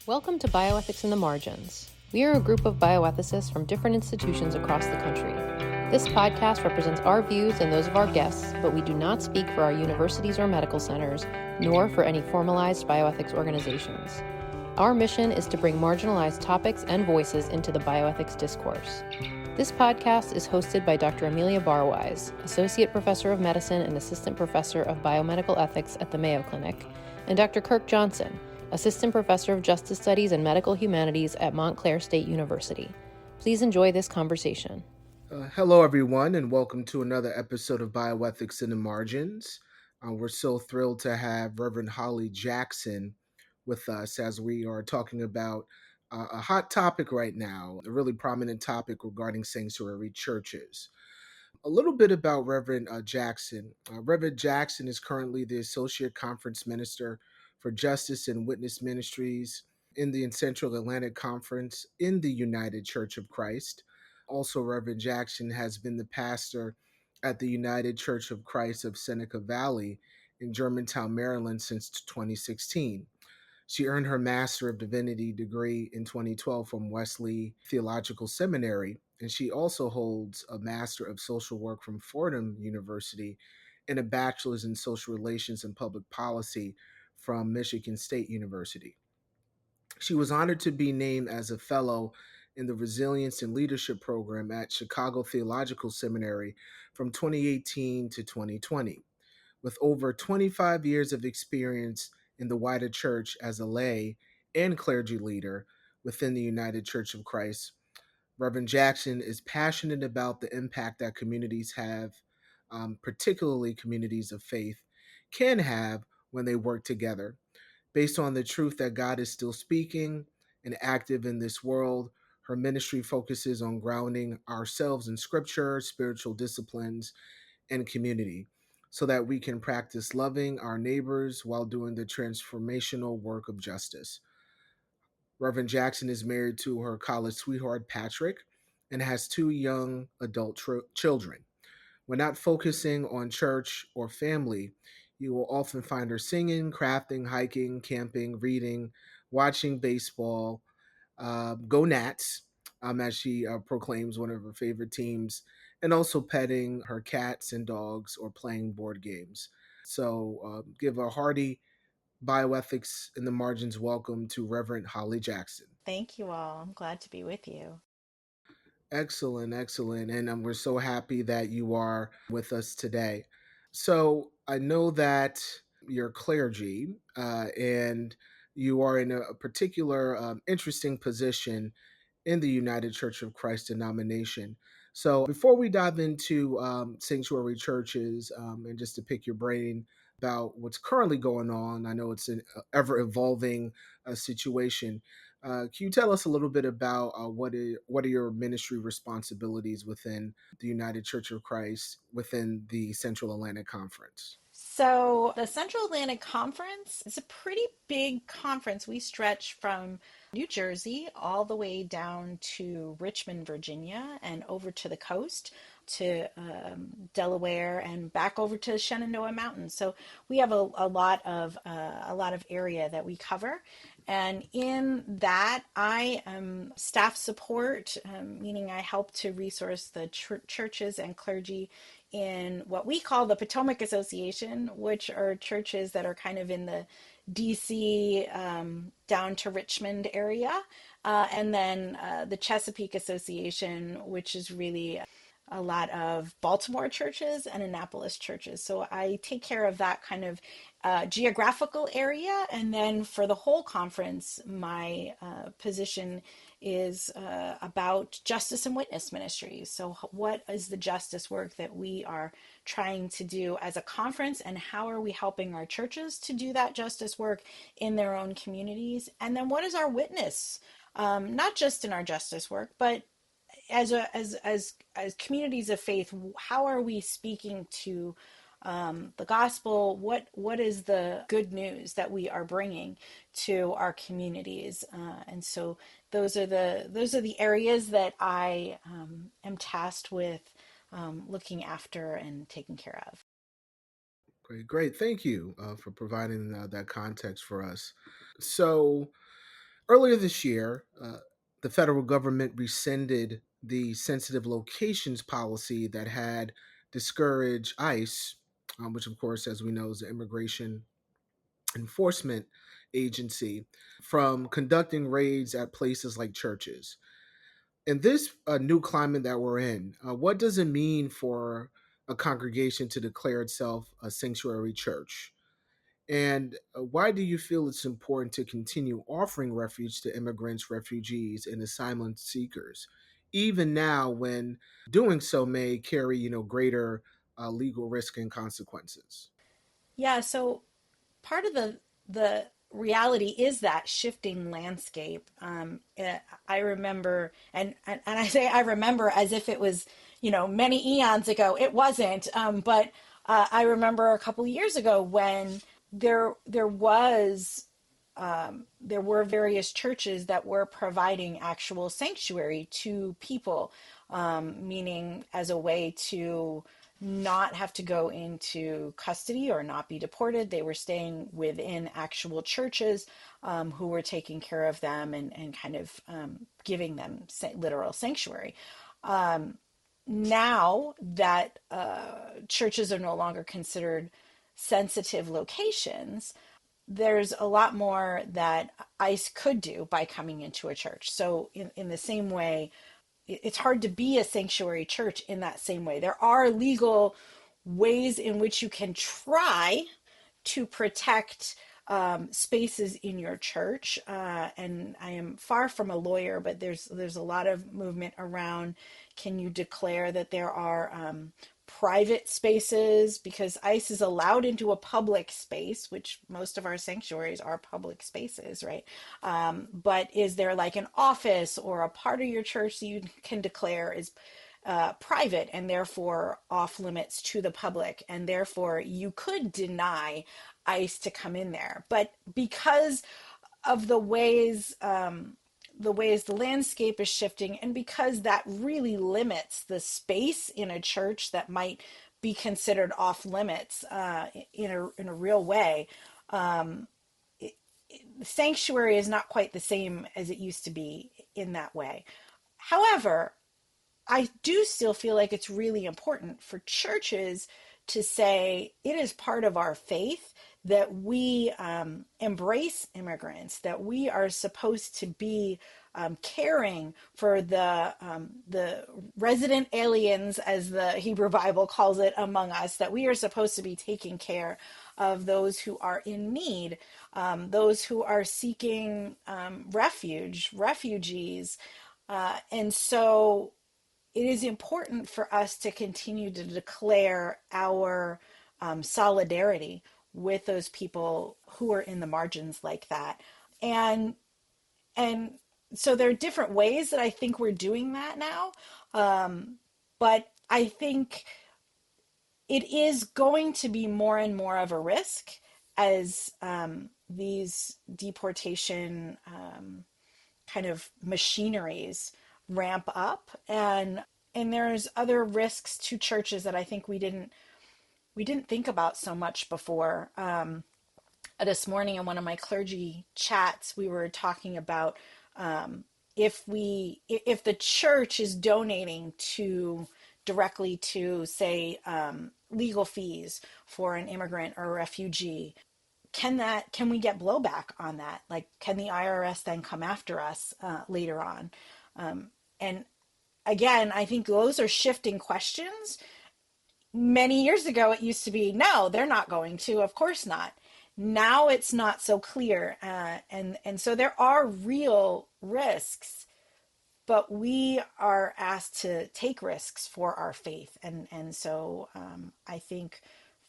Welcome to Bioethics in the Margins. We are a group of bioethicists from different institutions across the country. This podcast represents our views and those of our guests, but we do not speak for our universities or medical centers, nor for any formalized bioethics organizations. Our mission is to bring marginalized topics and voices into the bioethics discourse. This podcast is hosted by Dr. Amelia Barwise, Associate Professor of Medicine and Assistant Professor of Biomedical Ethics at the Mayo Clinic, and Dr. Kirk Johnson, Assistant Professor of Justice Studies and Medical Humanities at Montclair State University. Please enjoy this conversation. Hello, everyone, and welcome to another episode of Bioethics in the Margins. We're so thrilled to have Reverend Holly Jackson with us as we are talking about a hot topic right now, a really prominent topic regarding sanctuary churches. A little bit about Reverend Jackson. Reverend Jackson is currently the Associate Conference Minister for Justice and Witness Ministries in the Central Atlantic Conference in the United Church of Christ. Also, Reverend Jackson has been the pastor at the United Church of Christ of Seneca Valley in Germantown, Maryland since 2016. She earned her Master of Divinity degree in 2012 from Wesley Theological Seminary, and she also holds a Master of Social Work from Fordham University and a Bachelor's in Social Relations and Public Policy from Michigan State University. She was honored to be named as a fellow in the Resilience and Leadership Program at Chicago Theological Seminary from 2018 to 2020. With over 25 years of experience in the wider church as a lay and clergy leader within the United Church of Christ, Reverend Jackson is passionate about the impact that communities have, particularly communities of faith, can have when they work together. Based on the truth that God is still speaking and active in this world, her ministry focuses on grounding ourselves in scripture, spiritual disciplines, and community so that we can practice loving our neighbors while doing the transformational work of justice. Reverend Jackson is married to her college sweetheart, Patrick, and has two young adult children. When not focusing on church or family, you will often find her singing, crafting, hiking, camping, reading, watching baseball, go Nats, as she proclaims one of her favorite teams, and also petting her cats and dogs or playing board games. So give a hearty Bioethics in the Margins welcome to Reverend Holly Jackson. Thank you all. I'm glad to be with you. Excellent, excellent. And we're so happy that you are with us today. So I know that you're clergy and you are in a particular interesting position in the United Church of Christ denomination. So before we dive into sanctuary churches and just to pick your brain about what's currently going on, I know it's an ever evolving situation. Can you tell us a little bit about what are your ministry responsibilities within the United Church of Christ within the Central Atlantic Conference? So, the Central Atlantic Conference is a pretty big conference. We stretch from New Jersey all the way down to Richmond, Virginia, and over to the coast to Delaware and back over to Shenandoah Mountains. So we have a lot of area that we cover, and in that I am staff support, meaning I help to resource the churches and clergy in what we call the Potomac Association, which are churches that are kind of in the DC down to Richmond area, and then the Chesapeake Association, which is really a lot of Baltimore churches and Annapolis churches. So I take care of that kind of geographical area. And then for the whole conference, my position is about Justice and Witness Ministries. So, what is the justice work that we are trying to do as a conference, and how are we helping our churches to do that justice work in their own communities? And then, what is our witness, not just in our justice work, but as communities of faith? How are we speaking to the gospel? What is the good news that we are bringing to our communities? And so those are the areas that I am tasked with looking after and taking care of. Great, great. Thank you for providing that context for us. So Earlier this year, the federal government rescinded the sensitive locations policy that had discouraged ICE, which, of course, as we know, is the Immigration Enforcement Agency, from conducting raids at places like churches. In this new climate that we're in, what does it mean for a congregation to declare itself a sanctuary church? And why do you feel it's important to continue offering refuge to immigrants, refugees, and asylum seekers, even now when doing so may carry, greater legal risk and consequences? Yeah, so part of the reality is that shifting landscape. I remember, and I say I remember as if it was, many eons ago. It wasn't, but I remember a couple of years ago when there was there were various churches that were providing actual sanctuary to people, meaning as a way to not have to go into custody or not be deported. They were staying within actual churches, who were taking care of them and kind of giving them literal sanctuary. Now that churches are no longer considered sensitive locations, there's a lot more that ICE could do by coming into a church. So, in the same way, it's hard to be a sanctuary church in that same way. There are legal ways in which you can try to protect spaces in your church. And I am far from a lawyer, but there's a lot of movement around. Can you declare that there are private spaces, because ICE is allowed into a public space, which most of our sanctuaries are public spaces, right? But is there like an office or a part of your church that you can declare is private and therefore off limits to the public, and therefore you could deny ICE to come in there? But because of the ways the landscape is shifting, and because that really limits the space in a church that might be considered off limits in a real way, sanctuary is not quite the same as it used to be in that way. However, I do still feel like it's really important for churches to say it is part of our faith that we embrace immigrants, that we are supposed to be caring for the resident aliens, as the Hebrew Bible calls it, among us, that we are supposed to be taking care of those who are in need, those who are seeking refugees. And so it is important for us to continue to declare our solidarity with those people who are in the margins like that. And and so there are different ways that I think we're doing that now. But I think it is going to be more and more of a risk as these deportation kind of machineries ramp up, and there's other risks to churches that I think we didn't think about so much before. This morning in one of my clergy chats, we were talking about if the church is donating to directly to, say, legal fees for an immigrant or a refugee, can we get blowback on that? Like, can the IRS then come after us later on? And again, I think those are shifting questions. Many years ago, it used to be, no, they're not going to, of course not. Now it's not so clear, and so there are real risks, but we are asked to take risks for our faith, and so I think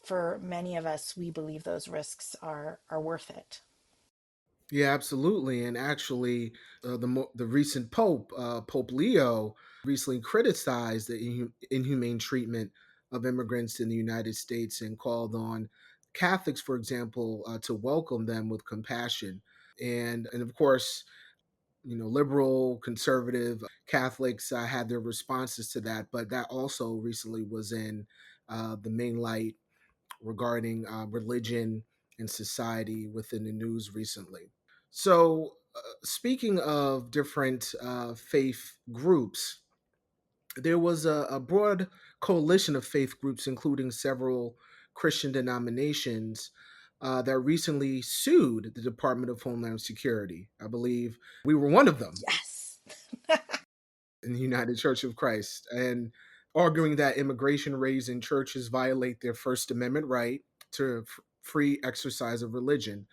for many of us, we believe those risks are worth it. Yeah, absolutely. And actually, the recent Pope, Pope Leo, recently criticized the inhumane treatment of immigrants in the United States and called on Catholics, for example, to welcome them with compassion. And of course, liberal, conservative Catholics had their responses to that, but that also recently was in the main light regarding religion and society within the news recently. So, Speaking of different faith groups, there was a broad coalition of faith groups, including several Christian denominations, that recently sued the Department of Homeland Security. I believe we were one of them Yes. in the United Church of Christ, and arguing that immigration raids in churches violate their First Amendment right to free exercise of religion.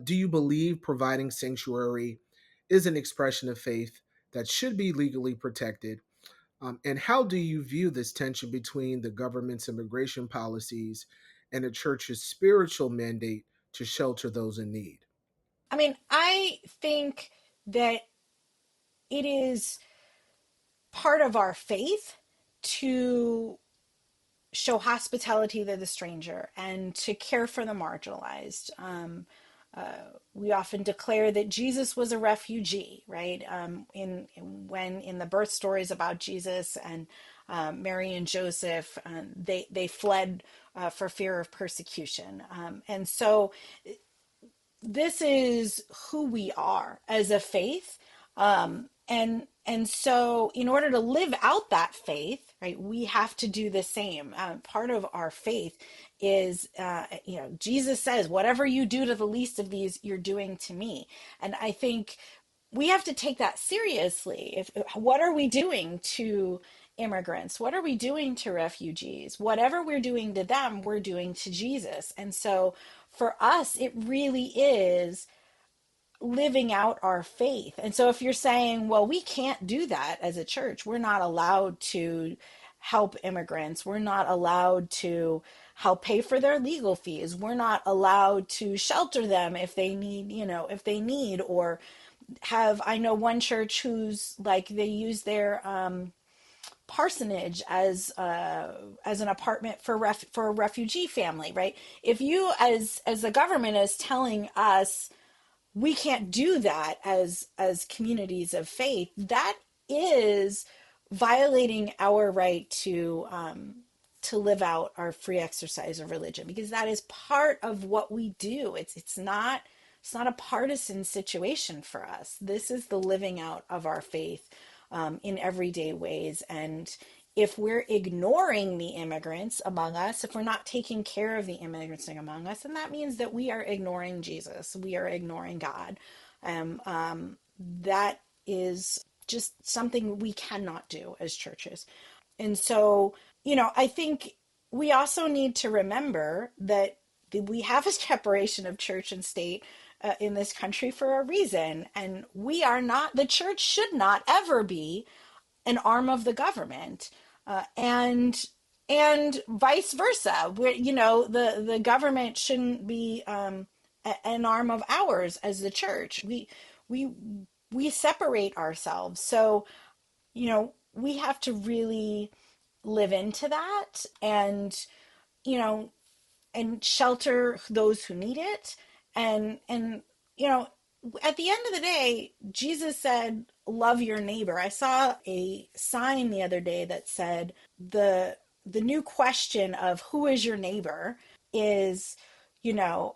Do you believe providing sanctuary is an expression of faith that should be legally protected? And how do you view this tension between the government's immigration policies and the church's spiritual mandate to shelter those in need? I mean, I think that it is part of our faith to show hospitality to the stranger and to care for the marginalized. We often declare that Jesus was a refugee, right? In the birth stories about Jesus and Mary and Joseph, they fled for fear of persecution, and so this is who we are as a faith. And so in order to live out that faith, right, we have to do the same. Part of our faith is, Jesus says, whatever you do to the least of these, you're doing to me. And I think we have to take that seriously. What are we doing to immigrants? What are we doing to refugees? Whatever we're doing to them, we're doing to Jesus. And so for us, it really is living out our faith. And so if you're saying, well, we can't do that as a church, we're not allowed to help immigrants, we're not allowed to help pay for their legal fees, we're not allowed to shelter them if they need, or have, I know one church who's like, they use their parsonage as an apartment for a refugee family, right? If you as the government is telling us we can't do that as communities of faith, that is violating our right to live out our free exercise of religion, because that is part of what we do. It's not a partisan situation for us. This is the living out of our faith in everyday ways. And if we're ignoring the immigrants among us, if we're not taking care of the immigrants among us, then that means that we are ignoring Jesus. We are ignoring God. That is just something we cannot do as churches. And so, I think we also need to remember that we have a separation of church and state in this country for a reason. And the church should not ever be an arm of the government, and vice versa. Where the government shouldn't be an arm of ours as the church. We separate ourselves, so we have to really live into that, and shelter those who need it, and at the end of the day, Jesus said, love your neighbor. I saw a sign the other day that said the new question of who is your neighbor is,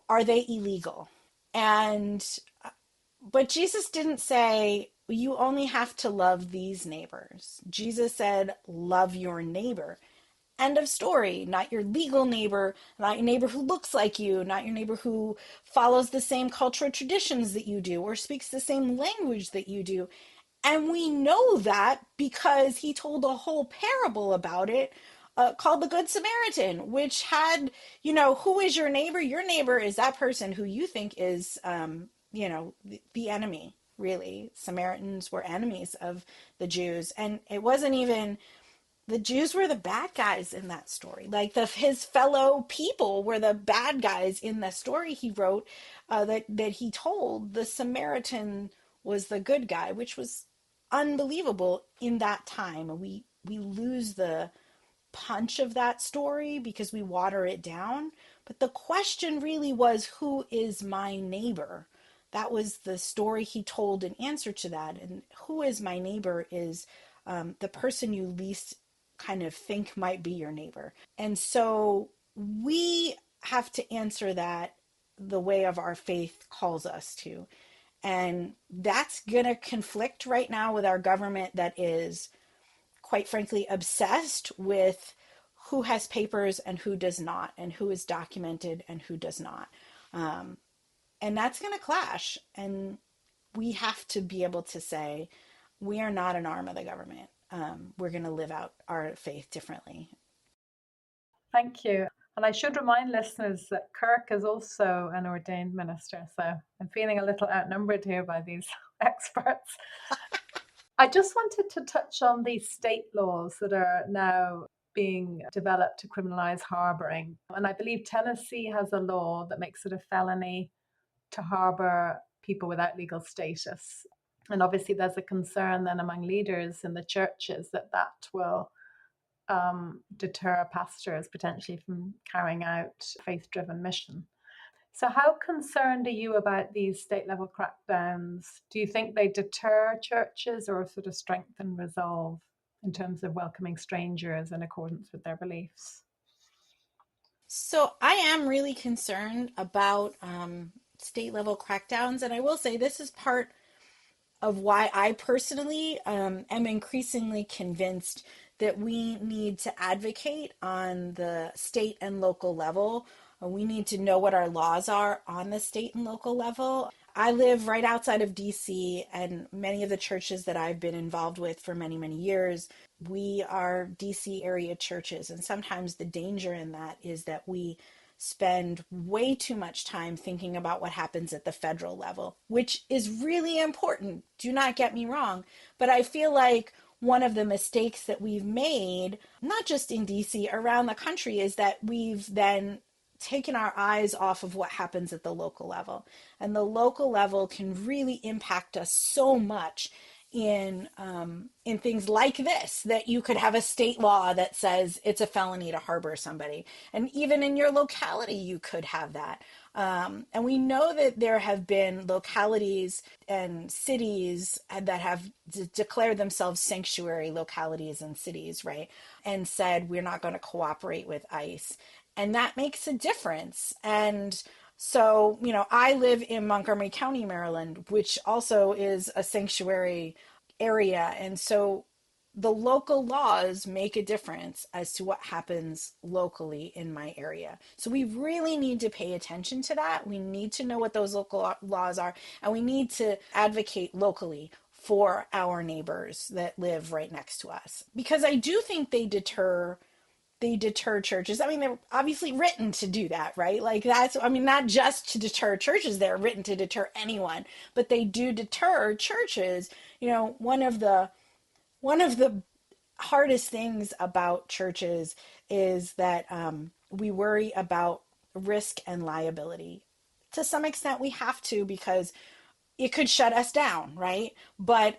are they illegal? But Jesus didn't say you only have to love these neighbors. Jesus said, love your neighbor. End of story. Not your legal neighbor, not your neighbor who looks like you, not your neighbor who follows the same cultural traditions that you do or speaks the same language that you do. And we know that because he told a whole parable about it called the Good Samaritan, which had, who is your neighbor? Your neighbor is that person who you think is, the enemy, really. Samaritans were enemies of the Jews. And it wasn't even... the Jews were the bad guys in that story. Like his fellow people were the bad guys in the story he wrote, that he told. The Samaritan was the good guy, which was unbelievable in that time. We lose the punch of that story because we water it down. But the question really was, who is my neighbor? That was the story he told in answer to that. And who is my neighbor is the person you least kind of think might be your neighbor. And so we have to answer that the way of our faith calls us to. And that's going to conflict right now with our government that is, quite frankly, obsessed with who has papers and who does not, and who is documented and who does not. And that's going to clash. And we have to be able to say, we are not an arm of the government. We're going to live out our faith differently. Thank you. And I should remind listeners that Kirk is also an ordained minister. So I'm feeling a little outnumbered here by these experts. I just wanted to touch on these state laws that are now being developed to criminalize harboring. And I believe Tennessee has a law that makes it a felony to harbor people without legal status. And obviously there's a concern then among leaders in the churches that will deter pastors potentially from carrying out faith-driven mission. So how concerned are you about these state-level crackdowns? Do you think they deter churches or sort of strengthen resolve in terms of welcoming strangers in accordance with their beliefs? So I am really concerned about state-level crackdowns. And I will say this is part of why I personally am increasingly convinced that we need to advocate on the state and local level. We need to know what our laws are on the state and local level. I live right outside of DC, and many of the churches that I've been involved with for many, many years, we are DC area churches. And sometimes the danger in that is that we spend way too much time thinking about what happens at the federal level, which is really important. Do not get me wrong. But I feel like one of the mistakes that we've made, not just in DC, around the country, is that we've then taken our eyes off of what happens at the local level. And the local level can really impact us so much in things like this, that you could have a state law that says it's a felony to harbor somebody. And even in your locality, you could have that. And we know that there have been localities and cities that have declared themselves sanctuary localities and cities, right? And said, we're not going to cooperate with ICE. And that makes a difference. And so, I live in Montgomery County, Maryland, which also is a sanctuary area. And so the local laws make a difference as to what happens locally in my area. So we really need to pay attention to that. We need to know what those local laws are, and we need to advocate locally for our neighbors that live right next to us. Because I do think they deter churches. I mean, they're obviously written to do that, right? Like not just to deter churches, they're written to deter anyone, but they do deter churches. One of the hardest things about churches is that we worry about risk and liability. To some extent, we have to, because it could shut us down, right? But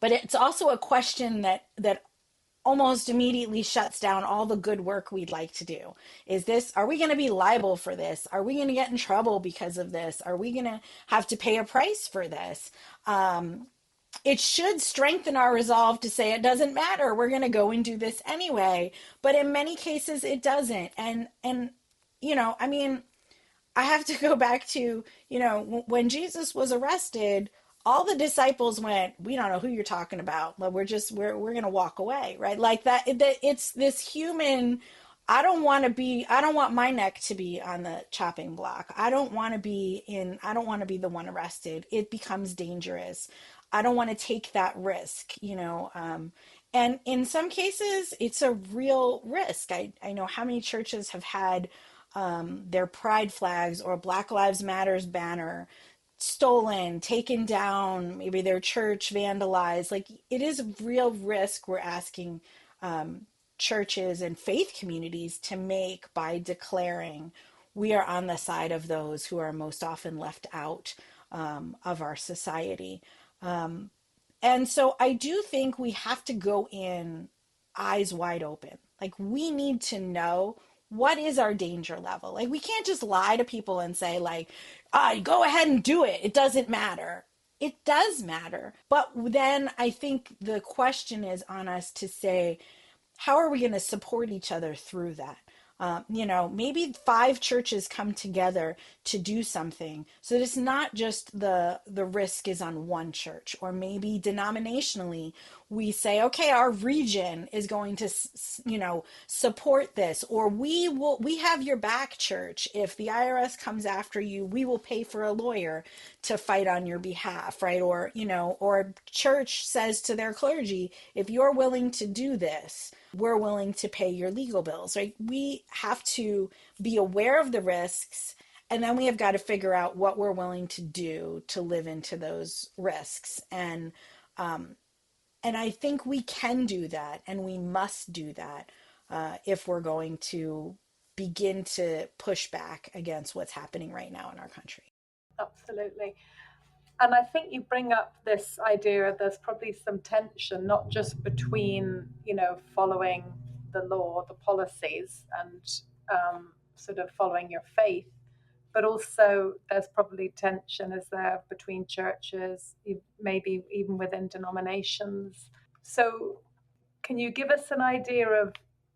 it's also a question that almost immediately shuts down all the good work we'd like to do. Are we going to be liable for this? Are we going to get in trouble because of this? Are we going to have to pay a price for this? It should strengthen our resolve to say, it doesn't matter, we're going to go and do this anyway. But in many cases, it doesn't. And I have to go back to, when Jesus was arrested, all the disciples went, we don't know who you're talking about. We're going to walk away, right? Like that, it's this human, I don't want my neck to be on the chopping block. I don't want to be the one arrested. It becomes dangerous. I don't want to take that risk, and in some cases it's a real risk. I know how many churches have had their pride flags or Black Lives Matters banner stolen, taken down, maybe their church vandalized. Like, it is a real risk we're asking churches and faith communities to make by declaring we are on the side of those who are most often left out of our society. And so I do think we have to go in eyes wide open. Like, we need to know, what is our danger level? Like, we can't just lie to people and say, like, go ahead and do it. It doesn't matter. It does matter. But then I think the question is on us to say, how are we going to support each other through that? Maybe 5 churches come together to do something. So it's not just the risk is on one church, or maybe denominationally we say, okay, our region is going to, support this, or we have your back, church. If the IRS comes after you, we will pay for a lawyer to fight on your behalf, right? Or church says to their clergy, if you're willing to do this, we're willing to pay your legal bills, right? We have to be aware of the risks, and then we have got to figure out what we're willing to do to live into those risks. And I think we can do that, and we must do that if we're going to begin to push back against what's happening right now in our country. Absolutely. And I think you bring up this idea there's probably some tension, not just between, following the law, the policies, and sort of following your faith, but also there's probably tension, is there, between churches, maybe even within denominations. So can you give us an idea of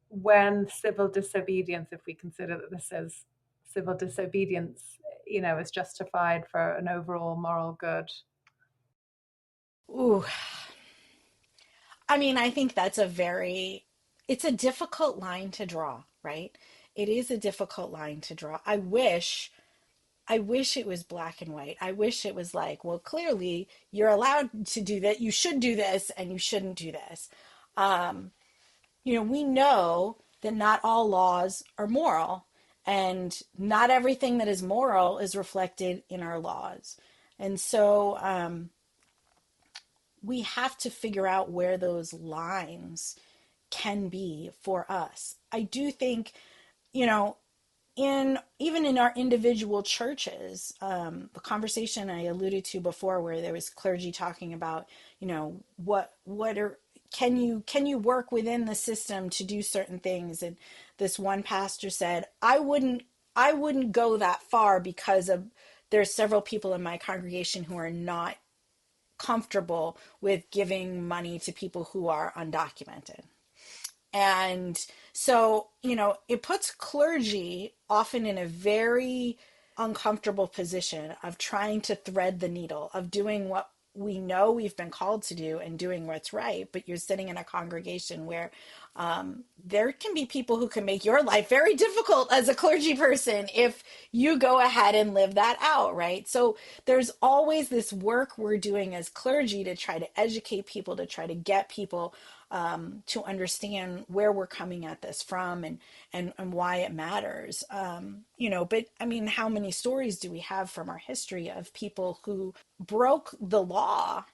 when civil disobedience, if we consider that this is civil disobedience, is justified for an overall moral good? Ooh, I think that's it's a difficult line to draw, right? It is a difficult line to draw. I wish it was black and white. I wish it was like, well, clearly you're allowed to do that. You should do this and you shouldn't do this. We know that not all laws are moral, and not everything that is moral is reflected in our laws. And so we have to figure out where those lines can be for us. I do think, even in our individual churches, the conversation I alluded to before, where there was clergy talking about, can you work within the system to do certain things? And this one pastor said, I wouldn't go that far, because there's several people in my congregation who are not comfortable with giving money to people who are undocumented. And so, it puts clergy often in a very uncomfortable position of trying to thread the needle, of doing what we know we've been called to do and doing what's right. But you're sitting in a congregation where there can be people who can make your life very difficult as a clergy person if you go ahead and live that out, right? So there's always this work we're doing as clergy to try to educate people, to try to get people to understand where we're coming at this from, and why it matters. But how many stories do we have from our history of people who broke the law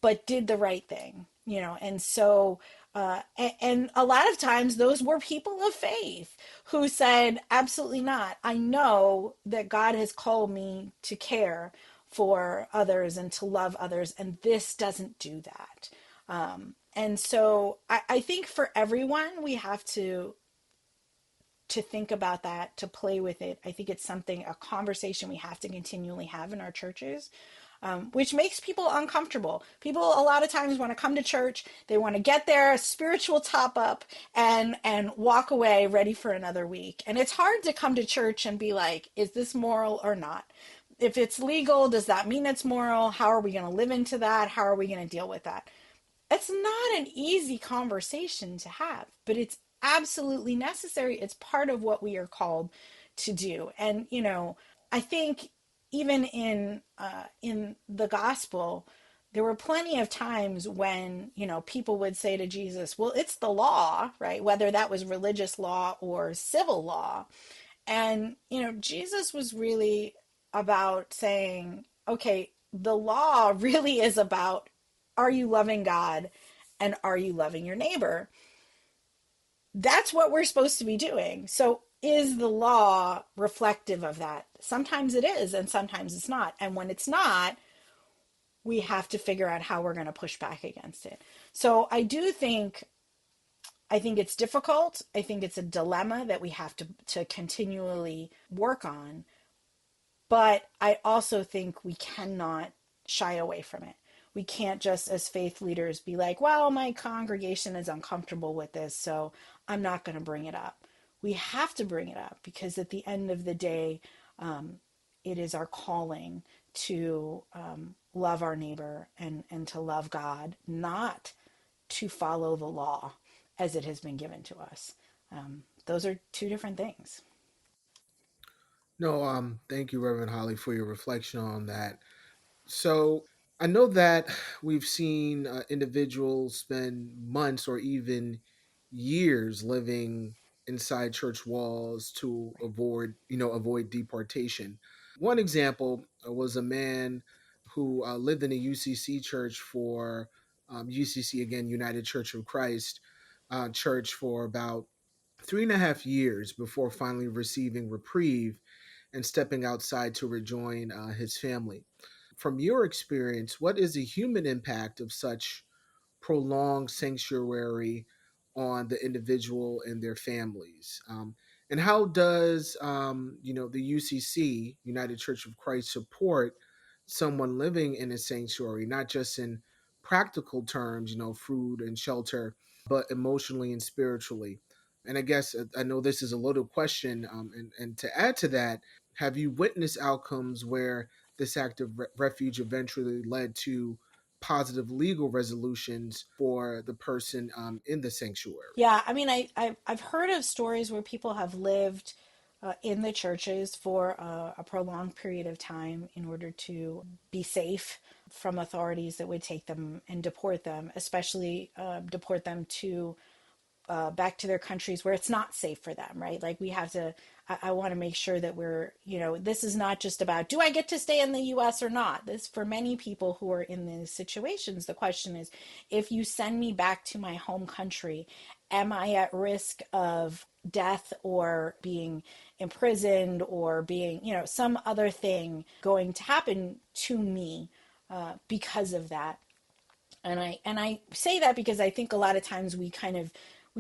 but did the right thing? And so and a lot of times those were people of faith who said, absolutely not. I know that God has called me to care for others and to love others, and this doesn't do that. And so I think for everyone, we have to think about that, to play with it. I think it's a conversation we have to continually have in our churches, which makes people uncomfortable. People a lot of times want to come to church, they want to get their spiritual top up and walk away ready for another week. And it's hard to come to church and be like, is this moral or not? If it's legal, does that mean it's moral? How are we going to live into that? How are we going to deal with that? It's not an easy conversation to have, but it's absolutely necessary. It's part of what we are called to do. And, I think even in the gospel, there were plenty of times when, people would say to Jesus, well, it's the law, right? Whether that was religious law or civil law. And, Jesus was really about saying, okay, the law really is about, are you loving God and are you loving your neighbor? That's what we're supposed to be doing. So is the law reflective of that? Sometimes it is, and sometimes it's not. And when it's not, we have to figure out how we're going to push back against it. So I think it's difficult. I think it's a dilemma that we have to continually work on. But I also think we cannot shy away from it. We can't just, as faith leaders, be like, well, my congregation is uncomfortable with this, so I'm not going to bring it up. we have to bring it up because at the end of the day, it is our calling to love our neighbor and to love God, not to follow the law as it has been given to us. Those are two different things. No, thank you, Reverend Holly, for your reflection on that. So I know that we've seen individuals spend months or even years living inside church walls to avoid deportation. One example was a man who lived in a UCC church for UCC again, United Church of Christ church for about 3.5 years before finally receiving reprieve and stepping outside to rejoin his family. From your experience, what is the human impact of such prolonged sanctuary on the individual and their families? And how does the UCC, United Church of Christ, support someone living in a sanctuary, not just in practical terms, food and shelter, but emotionally and spiritually? And I guess I know this is a loaded question, and to add to that, have you witnessed outcomes where this act of refuge eventually led to positive legal resolutions for the person in the sanctuary? Yeah, I mean, I've heard of stories where people have lived in the churches for a prolonged period of time in order to be safe from authorities that would take them and deport them, especially deport them to back to their countries where it's not safe for them, right? Like we have to, I want to make sure that we're, this is not just about, do I get to stay in the US or not? This, for many people who are in these situations, the question is, if you send me back to my home country, am I at risk of death or being imprisoned or being, some other thing going to happen to me because of that? And I say that because I think a lot of times we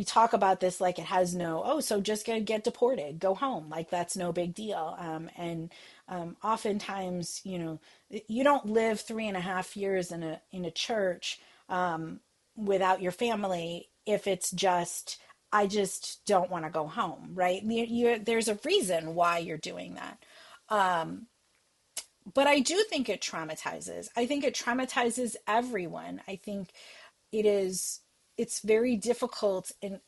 talk about this like it has so just get deported, go home, like that's no big deal. And oftentimes, you don't live 3.5 years in a church without your family if it's just I just don't want to go home, right? There's a reason why you're doing that. But I do think it traumatizes. I think it traumatizes everyone. I think it's very difficult. And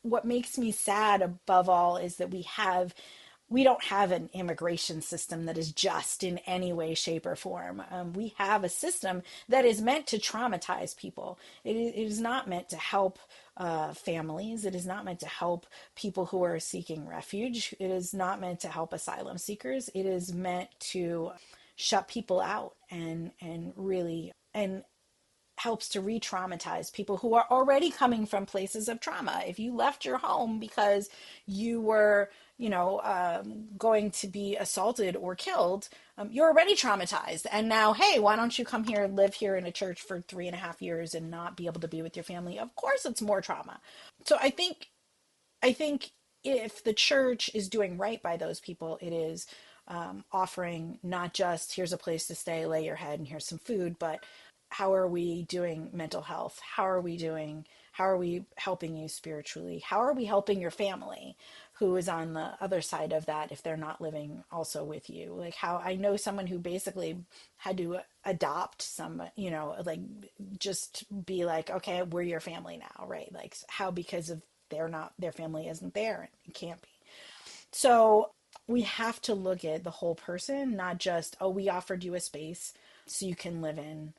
what makes me sad above all is that we don't have an immigration system that is just in any way, shape, or form. We have a system that is meant to traumatize people. It is not meant to help families. It is not meant to help people who are seeking refuge. It is not meant to help asylum seekers. It is meant to shut people out and really and helps to re-traumatize people who are already coming from places of trauma. If you left your home because you were, going to be assaulted or killed, you're already traumatized. And now, hey, why don't you come here and live here in a church for 3.5 years and not be able to be with your family? Of course, it's more trauma. So I think if the church is doing right by those people, it is offering not just here's a place to stay, lay your head, and here's some food, but how are we doing mental health? How are we helping you spiritually? How are we helping your family who is on the other side of that if they're not living also with you? Like how I know someone who basically had to adopt some, like just be like, okay, we're your family now, right? Like how because of their family isn't there, it can't be. So we have to look at the whole person, not just, oh, we offered you a space so you can live in.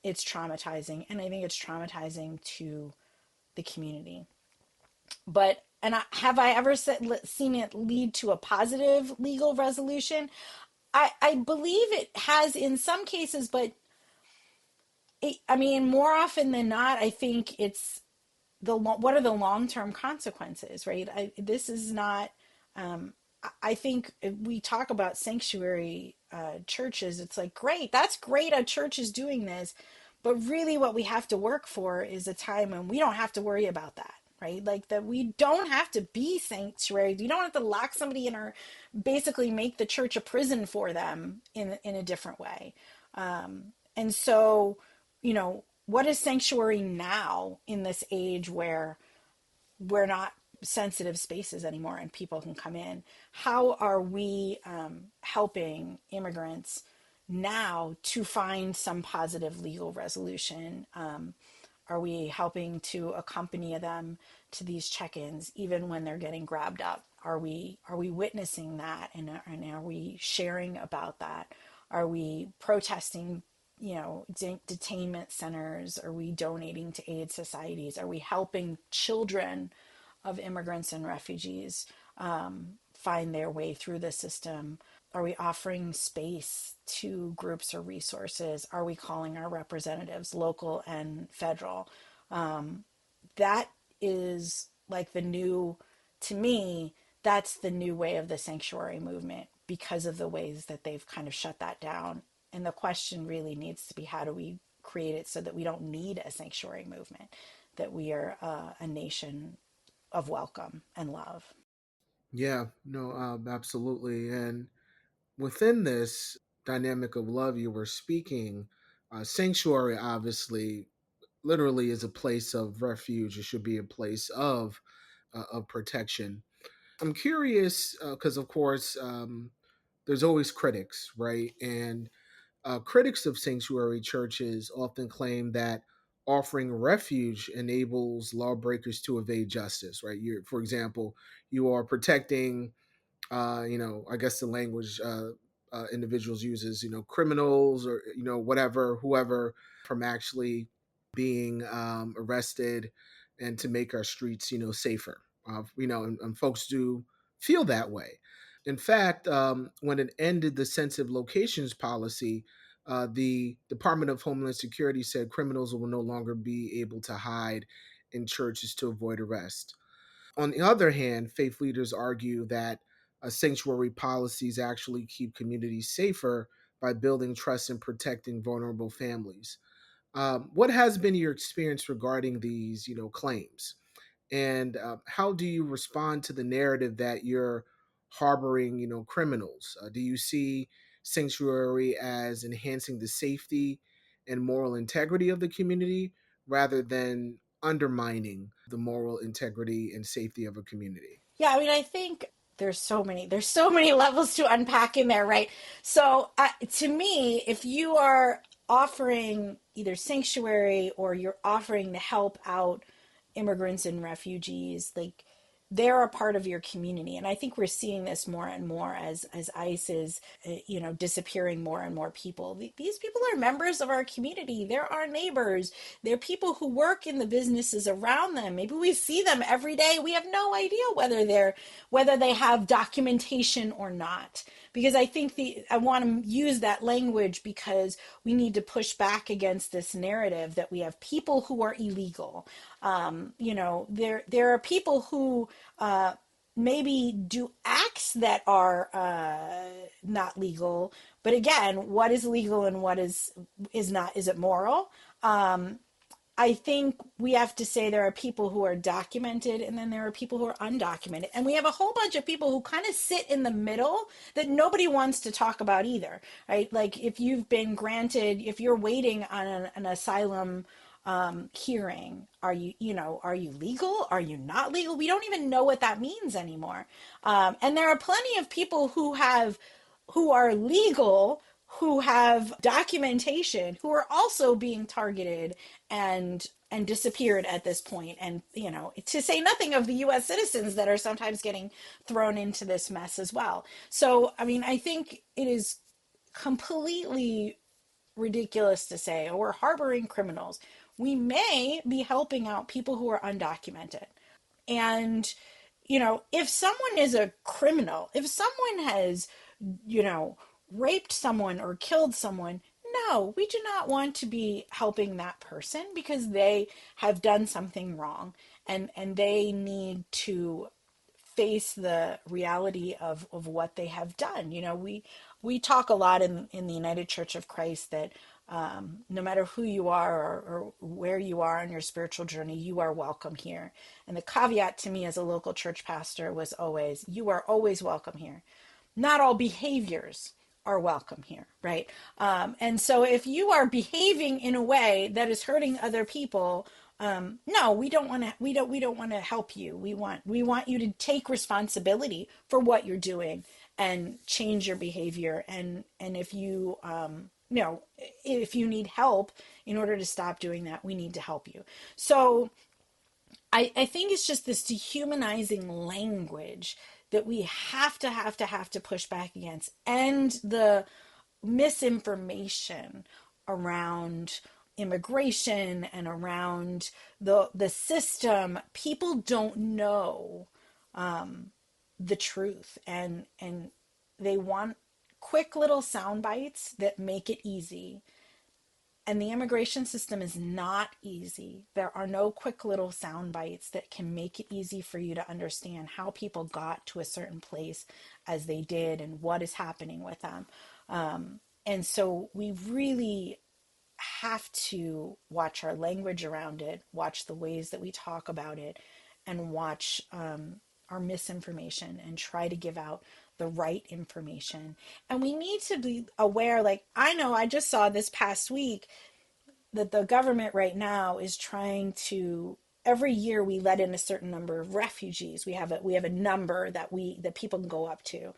It's traumatizing. And I think it's traumatizing to the community. Have I ever seen it lead to a positive legal resolution? I believe it has in some cases, but more often than not, I think it's what are the long-term consequences, right? This is not, I think if we talk about sanctuary churches, it's like, great, that's great. A church is doing this. But really what we have to work for is a time when we don't have to worry about that, right? Like that we don't have to be sanctuary. We don't have to lock somebody in or basically make the church a prison for them in a different way. And so, what is sanctuary now in this age where we're not sensitive spaces anymore and people can come in. How are we helping immigrants now to find some positive legal resolution? Are we helping to accompany them to these check-ins even when they're getting grabbed up? Are we witnessing that, and are we sharing about that? Are we protesting, detainment centers? Are we donating to aid societies? Are we helping children of immigrants and refugees find their way through the system? Are we offering space to groups or resources? Are we calling our representatives, local and federal? That is like to me, that's the new way of the sanctuary movement because of the ways that they've kind of shut that down. And the question really needs to be, how do we create it so that we don't need a sanctuary movement, that we are a nation of welcome and love? Yeah, no, absolutely. And within this dynamic of love you were speaking, sanctuary obviously literally is a place of refuge. It should be a place of protection. I'm curious because, of course, there's always critics, right? And critics of sanctuary churches often claim that offering refuge enables lawbreakers to evade justice, right? For example, you are protecting I guess the language individuals uses, criminals or, whatever, whoever from actually being arrested and to make our streets, safer. And folks do feel that way. In fact, when it ended the sensitive locations policy, the Department of Homeland Security said criminals will no longer be able to hide in churches to avoid arrest. On the other hand, faith leaders argue that sanctuary policies actually keep communities safer by building trust and protecting vulnerable families. What has been your experience regarding these, claims, and how do you respond to the narrative that you're harboring, criminals? Do you see sanctuary as enhancing the safety and moral integrity of the community rather than undermining the moral integrity and safety of a community? Yeah, I mean, I think there's so many levels to unpack in there, right? So, to me, if you are offering either sanctuary or you're offering to help out immigrants and refugees, like, they're a part of your community. And I think we're seeing this more and more as ICE is disappearing more and more people. These people are members of our community. They're our neighbors. They're people who work in the businesses around them. Maybe we see them every day. We have no idea whether they have documentation or not. Because I think I want to use that language because we need to push back against this narrative that we have people who are illegal. There are people who maybe do acts that are not legal, but again, what is legal and what is not? Is it moral? I think we have to say there are people who are documented and then there are people who are undocumented. And we have a whole bunch of people who kind of sit in the middle that nobody wants to talk about either, right? Like if if you're waiting on an asylum hearing, are you legal? Are you not legal? We don't even know what that means anymore. And there are plenty of people who are legal, who have documentation, who are also being targeted and disappeared at this point. And, to say nothing of the US citizens that are sometimes getting thrown into this mess as well. So, I mean, I think it is completely ridiculous to say, oh, we're harboring criminals. We may be helping out people who are undocumented. And, if someone is a criminal, if someone has, raped someone or killed someone, no, we do not want to be helping that person because they have done something wrong and they need to face the reality of what they have done. We talk a lot in the United Church of Christ that no matter who you are or where you are on your spiritual journey, you are welcome here. And the caveat to me as a local church pastor was always, you are always welcome here. Not all behaviors are welcome here, right? And so if you are behaving in a way that is hurting other people No, we don't want to help you. We want you to take responsibility for what you're doing and change your behavior. And if you if you need help in order to stop doing that, we need to help you. So I think it's just this dehumanizing language that we have to push back against, and the misinformation around immigration and around the system. People don't know the truth, and they want quick little sound bites that make it easy. And the immigration system is not easy. There are no quick little sound bites that can make it easy for you to understand how people got to a certain place as they did and what is happening with them. And so we really have to watch our language around it, watch the ways that we talk about it, and watch our misinformation and try to give out the right information. And we need to be aware, like, I know I just saw this past week that the government right now is trying to, every year we let in a certain number of refugees. We have a number that people can go up to.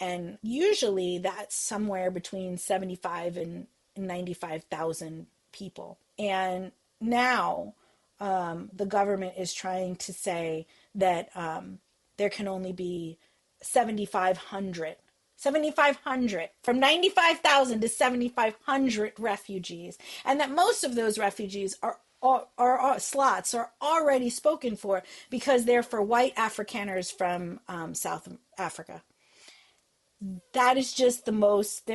And usually that's somewhere between 75 and 95,000 people. And now the government is trying to say that there can only be 7,500 from 95,000 to 7,500 refugees, and that most of those refugees are slots are already spoken for because they're for white Afrikaners from South Africa. That is just the most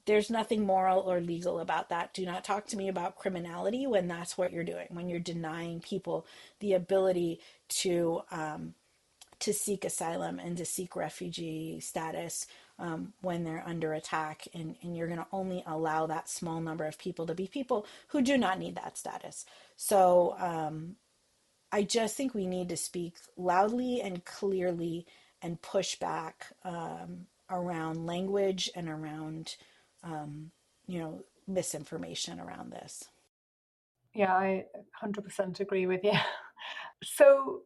there's nothing moral or legal about that. Do not talk to me about criminality when that's what you're doing, when you're denying people the ability to seek asylum and to seek refugee status when they're under attack. And you're going to only allow that small number of people to be people who do not need that status. So I just think we need to speak loudly and clearly and push back around language and around, misinformation around this. Yeah, I 100% agree with you. So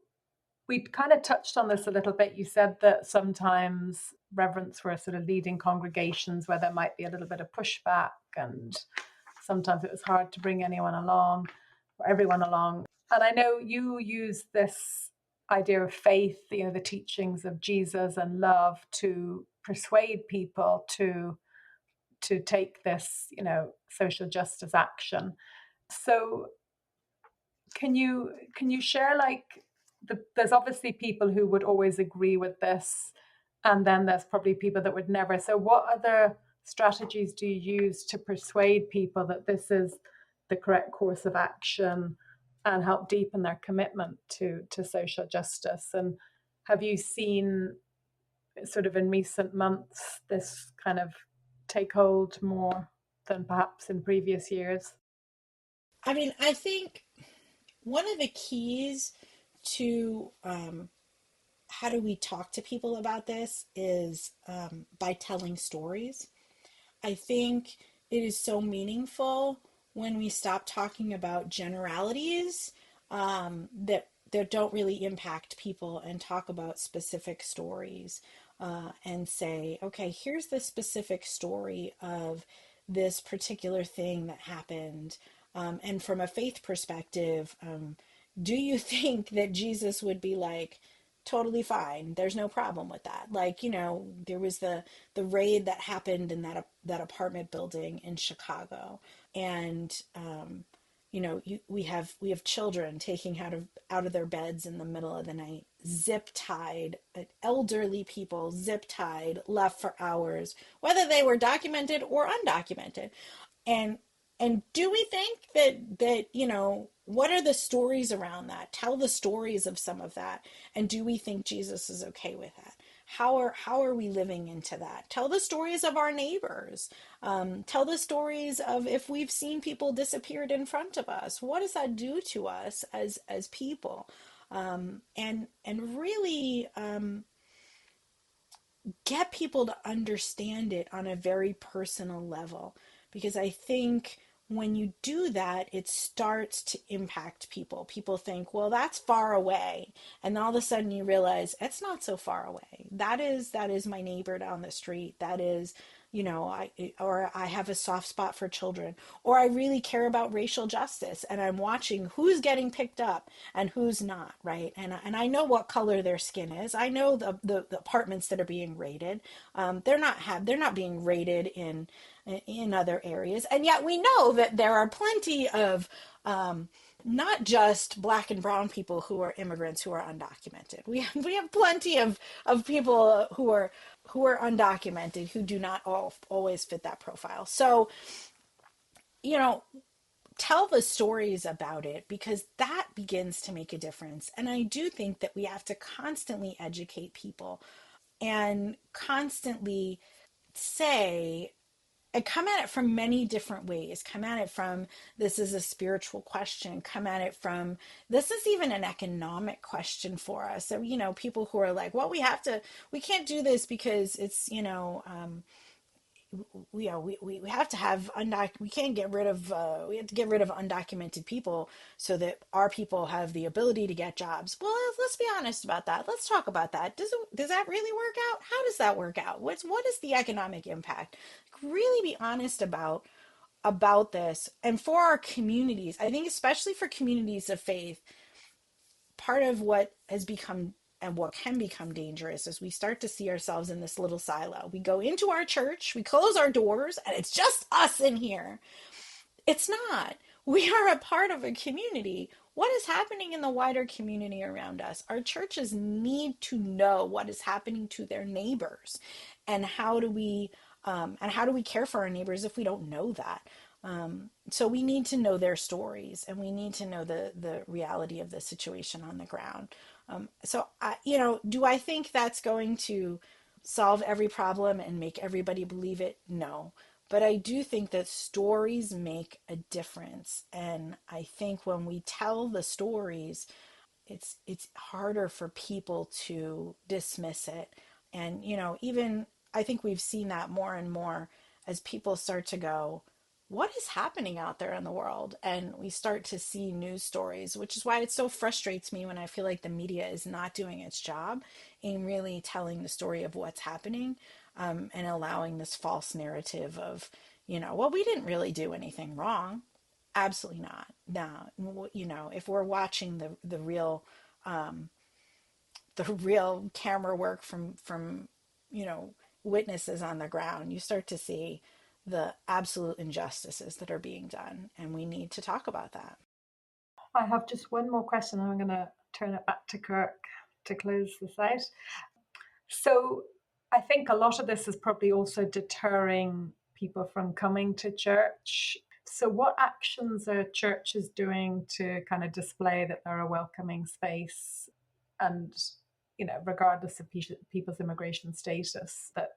we kind of touched on this a little bit. You said that sometimes reverends were sort of leading congregations where there might be a little bit of pushback, and sometimes it was hard to bring anyone along or everyone along. And I know you use this idea of faith, the teachings of Jesus and love to persuade people to take this, social justice action. So can you share, like, there's obviously people who would always agree with this, and then there's probably people that would never. So what other strategies do you use to persuade people that this is the correct course of action and help deepen their commitment to social justice? And have you seen, sort of in recent months, this kind of take hold more than perhaps in previous years? I mean, I think one of the keys to how do we talk to people about this is by telling stories. I think it is so meaningful when we stop talking about generalities that don't really impact people and talk about specific stories and say, okay, here's the specific story of this particular thing that happened. And from a faith perspective, do you think that Jesus would be like, totally fine, there's no problem with that? Like, there was the raid that happened in that apartment building in Chicago, and we have children taking out of their beds in the middle of the night, zip tied, elderly people zip tied, left for hours, whether they were documented or undocumented. And do we think that what are the stories around that? Tell the stories of some of that. And do we think Jesus is okay with that? How are we living into that? Tell the stories of our neighbors. Tell the stories of if we've seen people disappeared in front of us. What does that do to us as people? And really get people to understand it on a very personal level, because I think when you do that, it starts to impact people. People think, well, that's far away. And all of a sudden you realize it's not so far away. That is my neighbor down the street. That is, I have a soft spot for children, or I really care about racial justice and I'm watching who's getting picked up and who's not, right? And I know what color their skin is. I know the apartments that are being raided. They're not being raided in other areas. And yet we know that there are plenty of not just black and brown people who are immigrants who are undocumented. We have plenty of people who are undocumented who do not always fit that profile. So, tell the stories about it, because that begins to make a difference. And I do think that we have to constantly educate people and constantly say, and come at it from many different ways. Come at it from, this is a spiritual question. Come at it from, this is even an economic question for us. So, people who are like, well, we can't do this because it's, we have to have we can't get rid of we have to get rid of undocumented people so that our people have the ability to get jobs. Well, let's be honest about that. Let's talk about that. Does that really work out? How does that work out? What is the economic impact? Really be honest about this. And for our communities, I think especially for communities of faith, part of what has become and what can become dangerous is we start to see ourselves in this little silo. We go into our church, we close our doors, and it's just us in here. It's not. We are a part of a community. What is happening in the wider community around us? Our churches need to know what is happening to their neighbors, and how do we care for our neighbors if we don't know that? So we need to know their stories, and we need to know the reality of the situation on the ground. Do I think that's going to solve every problem and make everybody believe it? No. But I do think that stories make a difference. And I think when we tell the stories, it's harder for people to dismiss it. And, even I think we've seen that more and more as people start to go, what is happening out there in the world? And we start to see news stories, which is why it so frustrates me when I feel like the media is not doing its job in really telling the story of what's happening, and allowing this false narrative of, well, we didn't really do anything wrong. Absolutely not. No, if we're watching the real camera work from witnesses on the ground, you start to see the absolute injustices that are being done, and we need to talk about that. I have just one more question, and I'm going to turn it back to Kirk to close this out. So I think a lot of this is probably also deterring people from coming to church. So what actions are churches doing to kind of display that they're a welcoming space, and regardless of people's immigration status, that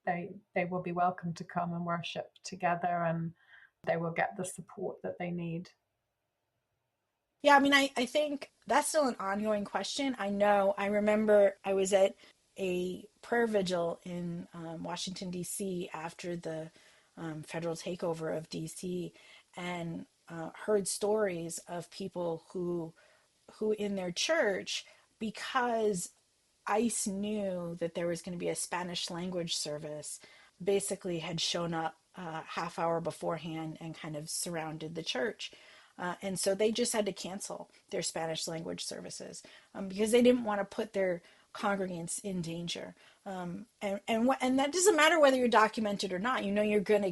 they will be welcome to come and worship together, and they will get the support that they need? Yeah, I mean, I think that's still an ongoing question. I remember I was at a prayer vigil in Washington, D.C. after the federal takeover of D.C., and heard stories of people who in their church, because ICE knew that there was going to be a Spanish language service, basically had shown up a half hour beforehand and kind of surrounded the church. And so they just had to cancel their Spanish language services, because they didn't want to put their congregants in danger. And that doesn't matter whether you're documented or not. You're going to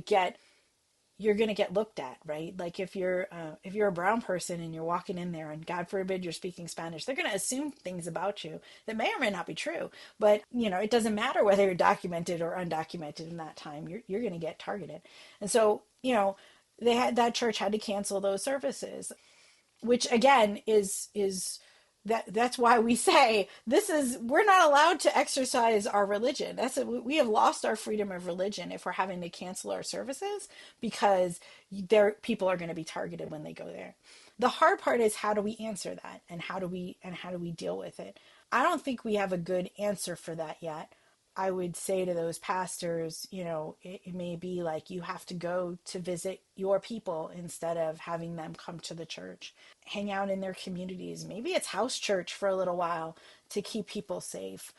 get looked at, right? Like if you're a brown person and you're walking in there and God forbid you're speaking Spanish, they're going to assume things about you that may or may not be true. But, it doesn't matter whether you're documented or undocumented in that time, you're going to get targeted. And so, that church had to cancel those services, which again is that's why we say we're not allowed to exercise our religion. We have lost our freedom of religion if we're having to cancel our services, because people are going to be targeted when they go there. The hard part is, how do we answer that, and how do we deal with it? I don't think we have a good answer for that yet. I would say to those pastors, it may be like you have to go to visit your people instead of having them come to the church, hang out in their communities. Maybe it's house church for a little while to keep people safe.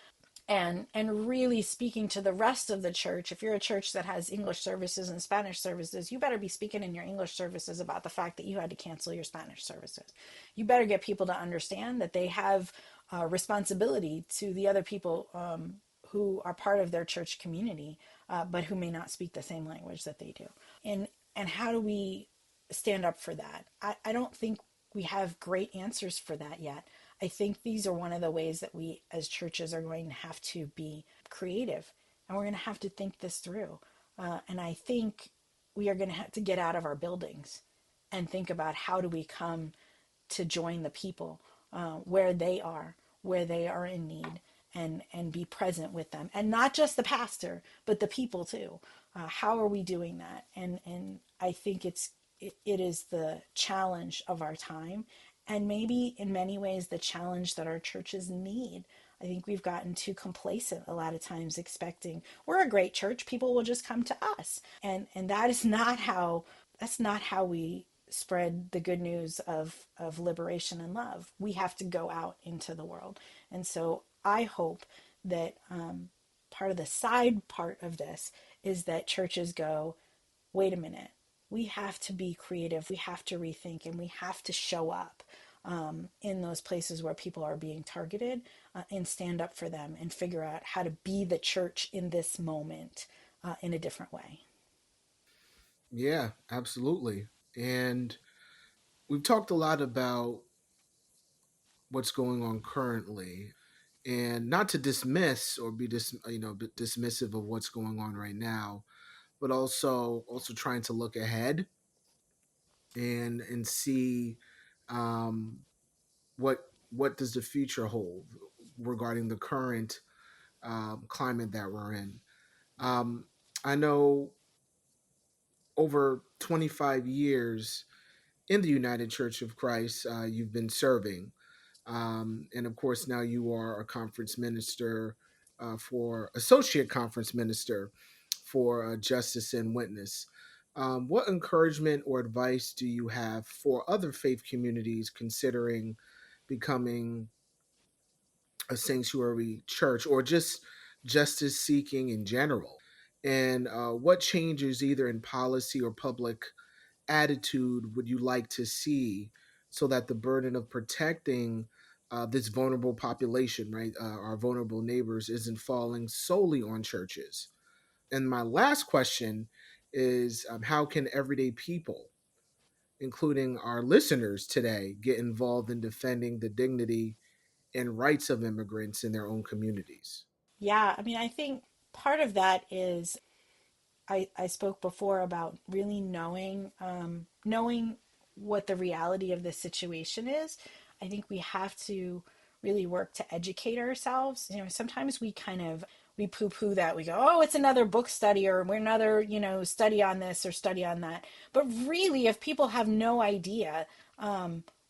And really speaking to the rest of the church. If you're a church that has English services and Spanish services, you better be speaking in your English services about the fact that you had to cancel your Spanish services. You better get people to understand that they have responsibility to the other people who are part of their church community, but who may not speak the same language that they do. And how do we stand up for that? I don't think we have great answers for that yet. I think these are one of the ways that we as churches are going to have to be creative, and we're going to have to think this through. And I think we are going to have to get out of our buildings and think about how do we come to join the people where they are in need, and be present with them, and not just the pastor, but the people too. How are we doing that? And I think it is the challenge of our time, and maybe in many ways the challenge that our churches need. I think we've gotten too complacent a lot of times, expecting we're a great church, people will just come to us, and that's not how we spread the good news of liberation and love. We have to go out into the world. And so I hope that part of the side part of this is that churches go, wait a minute, we have to be creative, we have to rethink, and we have to show up in those places where people are being targeted, and stand up for them and figure out how to be the church in this moment in a different way. Yeah, absolutely. And we've talked a lot about what's going on currently, and not to dismiss or be dismissive of what's going on right now, but also trying to look ahead and see um, what does the future hold regarding the current climate that we're in. Um, I know over 25 years in the United Church of Christ, you've been serving. And of course, now you are a conference minister for associate conference minister for Justice and Witness. What encouragement or advice do you have for other faith communities considering becoming a sanctuary church, or just justice seeking in general? And what changes, either in policy or public attitude, would you like to see so that the burden of protecting this vulnerable population, right, our vulnerable neighbors, isn't falling solely on churches? And my last question is, how can everyday people, including our listeners today, get involved in defending the dignity and rights of immigrants in their own communities? Yeah, I mean, I think part of that is I spoke before about really knowing what the reality of the situation is. I think we have to really work to educate ourselves. Sometimes we poo-poo that. We go, oh, it's another book study, or we're another, study on this or study on that. But really, if people have no idea,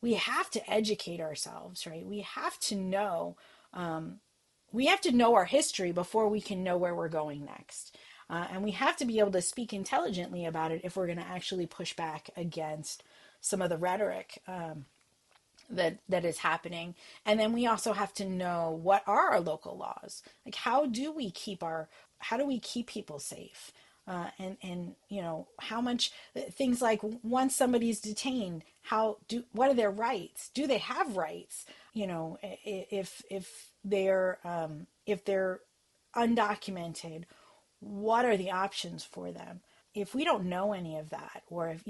we have to educate ourselves, right? We have to know our history before we can know where we're going next. And we have to be able to speak intelligently about it if we're going to actually push back against some of the rhetoric that is happening. And then we also have to know, what are our local laws? Like, how do we keep people safe? And how much things like, once somebody's detained, what are their rights? Do they have rights? If they're undocumented, what are the options for them? If we don't know any of that, or if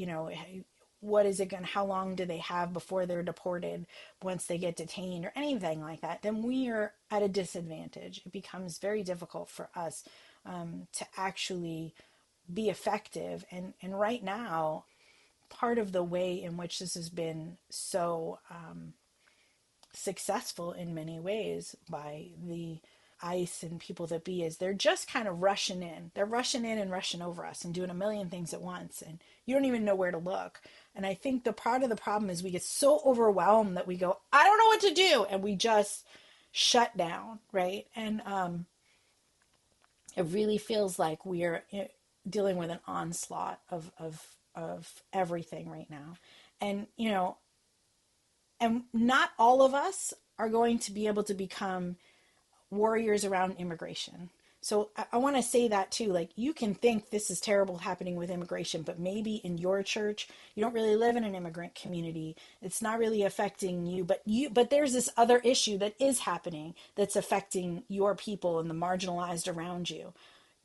what is it going how long do they have before they're deported once they get detained, or anything like that, then we are at a disadvantage. It becomes very difficult for us to actually be effective. And right now, part of the way in which this has been so successful in many ways by the ICE and people that be, is they're just kind of rushing in. They're rushing in and rushing over us and doing a million things at once, and you don't even know where to look. And I think the part of the problem is we get so overwhelmed that we go, I don't know what to do, and we just shut down, right? And It really feels like we're dealing with an onslaught of everything right now. And, and not all of us are going to be able to become warriors around immigration. So I want to say that too. Like, you can think this is terrible happening with immigration, but maybe in your church, you don't really live in an immigrant community. It's not really affecting you, but there's this other issue that is happening that's affecting your people and the marginalized around you.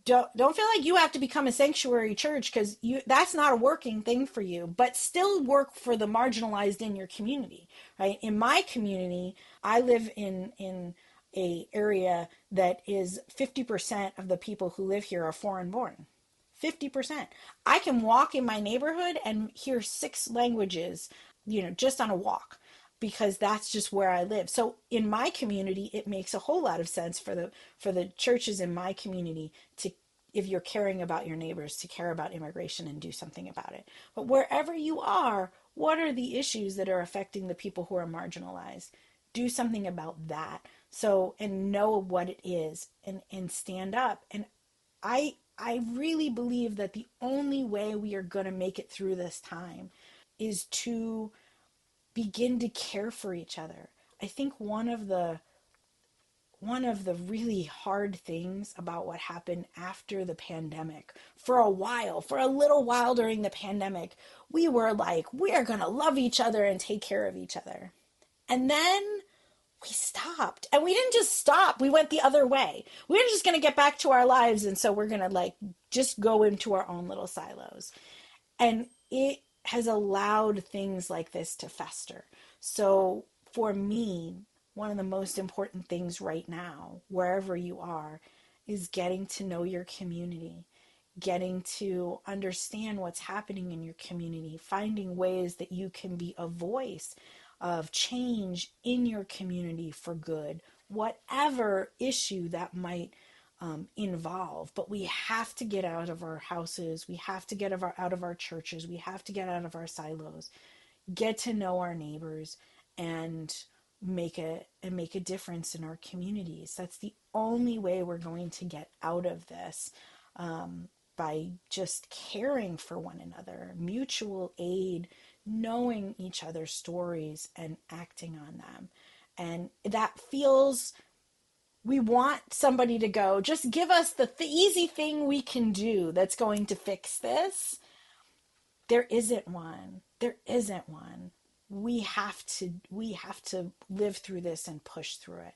Don't feel like you have to become a sanctuary church, because that's not a working thing for you, but still work for the marginalized in your community, right? In my community, I live in a area that is 50% of the people who live here are foreign born. 50%. I can walk in my neighborhood and hear 6 languages, just on a walk, because that's just where I live. So in my community, it makes a whole lot of sense for the churches in my community to, if you're caring about your neighbors, to care about immigration and do something about it. But wherever you are, what are the issues that are affecting the people who are marginalized? Do something about that. So, and know what it is, and stand up. And I really believe that the only way we are going to make it through this time is to begin to care for each other. I think one of the really hard things about what happened after the pandemic, for a little while during the pandemic, we were like, we're going to love each other and take care of each other. And then we stopped. And we didn't just stop, we went the other way. We were just going to get back to our lives. And so we're going to like just go into our own little silos. And it has allowed things like this to fester. So for me, one of the most important things right now, wherever you are, is getting to know your community, getting to understand what's happening in your community, finding ways that you can be a voice of change in your community for good, whatever issue that might involve. But we have to get out of our houses, we have to get out of our churches, we have to get out of our silos, get to know our neighbors, and make a difference in our communities. That's the only way we're going to get out of this, by just caring for one another, mutual aid, knowing each other's stories and acting on them. And that feels, we want somebody to go, just give us the easy thing we can do that's going to fix this. There isn't one. There isn't one. We have to live through this and push through it.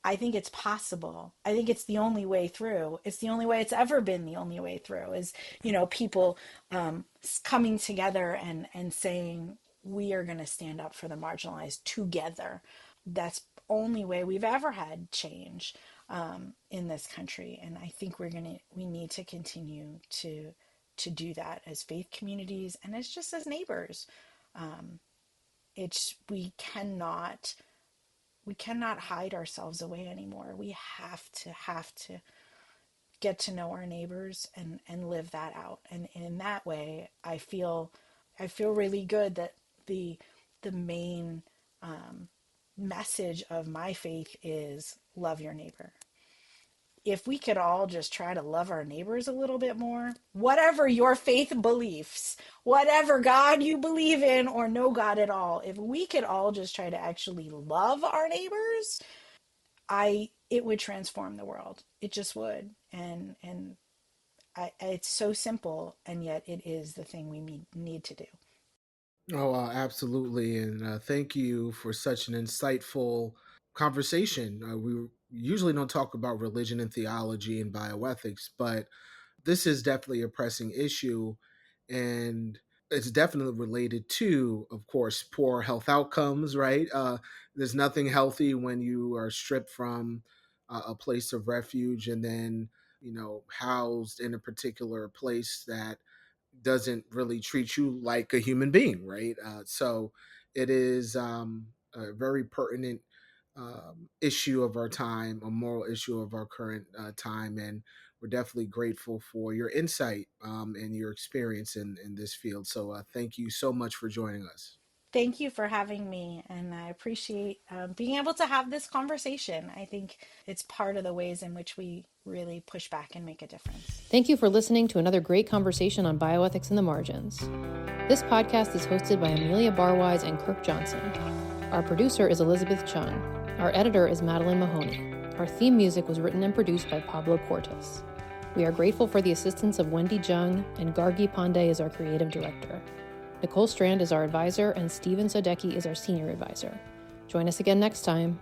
I think it's possible. I think it's the only way through. It's the only way it's ever been. The only way through is, people coming together and saying, we are going to stand up for the marginalized together. That's the only way we've ever had change in this country. And I think we need to continue to do that as faith communities and as just as neighbors. It's we cannot hide ourselves away anymore. We have to get to know our neighbors and live that out. And in that way, I feel really good that the main message of my faith is love your neighbor. If we could all just try to love our neighbors a little bit more, whatever your faith beliefs, whatever God you believe in or no God at all, if we could all just try to actually love our neighbors, it would transform the world. It just would. And it's so simple, and yet it is the thing we need to do. Oh, absolutely. And thank you for such an insightful conversation. We usually don't talk about religion and theology and bioethics, but this is definitely a pressing issue. And it's definitely related to, of course, poor health outcomes, right? There's nothing healthy when you are stripped from a place of refuge and then, housed in a particular place that doesn't really treat you like a human being, right? So it is a very pertinent issue of our time, a moral issue of our current time, and we're definitely grateful for your insight and your experience in this field. So thank you so much for joining us. Thank you for having me, and I appreciate being able to have this conversation. I think it's part of the ways in which we really push back and make a difference. Thank you for listening to another great conversation on bioethics in the margins. This podcast is hosted by Amelia Barwise and Kirk Johnson. Our producer is Elizabeth Chun. Our editor is Madeline Mahoney. Our theme music was written and produced by Pablo Portas. We are grateful for the assistance of Wendy Jung, and Gargi Pandey is our creative director. Nicole Strand is our advisor, and Steven Sodecki is our senior advisor. Join us again next time.